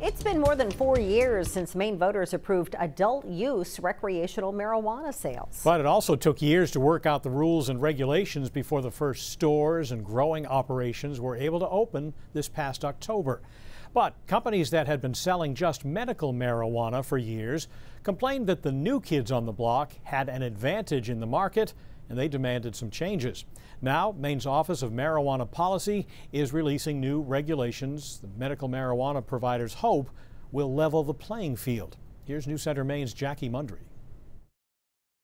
It's been more than 4 years since Maine voters approved adult use recreational marijuana sales. But it also took years to work out the rules and regulations before the first stores and growing operations were able to open this past October. But companies that had been selling just medical marijuana for years complained that the new kids on the block had an advantage in the market, and they demanded some changes. Now, Maine's Office of Marijuana Policy is releasing new regulations the medical marijuana providers hope will level the playing field. Here's News Center Maine's Jackie Mundry.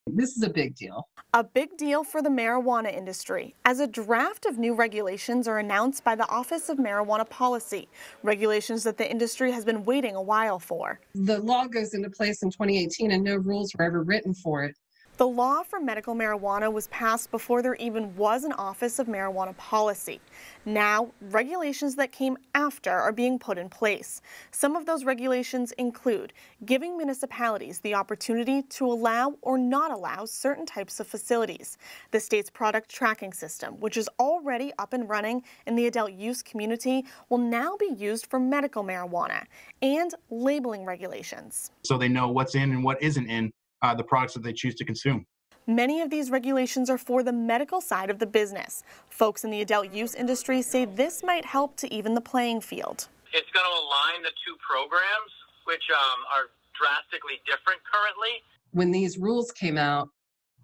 This is a big deal. A big deal for the marijuana industry, as a draft of new regulations are announced by the Office of Marijuana Policy, regulations that the industry has been waiting a while for. The law goes into place in 2018 and no rules were ever written for it. The law for medical marijuana was passed before there even was an Office of Marijuana Policy. Now, regulations that came after are being put in place. Some of those regulations include giving municipalities the opportunity to allow or not allow certain types of facilities, the state's product tracking system, which is already up and running in the adult use community, will now be used for medical marijuana, and labeling regulations. So they know what's in and what isn't in the products that they choose to consume. Many of these regulations are for the medical side of the business. Folks in the adult use industry say this might help to even the playing field. It's going to align the two programs, which are drastically different currently. When these rules came out,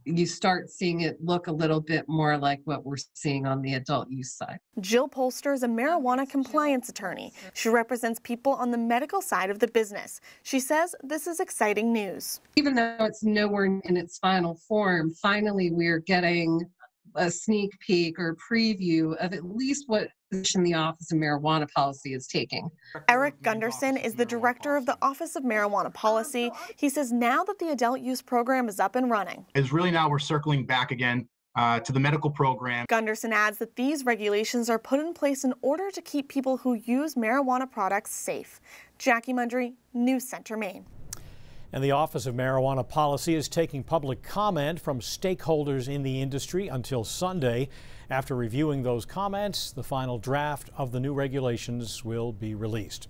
you start seeing it look a little bit more like what we're seeing on the adult use side. Jill Polster is a marijuana compliance attorney. She represents people on the medical side of the business. She says this is exciting news. Even though it's nowhere in its final form, finally we're getting a sneak peek or preview of at least what position the Office of Marijuana Policy is taking. Eric Gunderson is the director of the Office of Marijuana Policy. He says now that the adult use program is up and running, Is really now we're circling back again to the medical program. Gunderson adds that these regulations are put in place in order to keep people who use marijuana products safe. Jackie Mundry, News Center, Maine. And the Office of Marijuana Policy is taking public comment from stakeholders in the industry until Sunday. After reviewing those comments, the final draft of the new regulations will be released.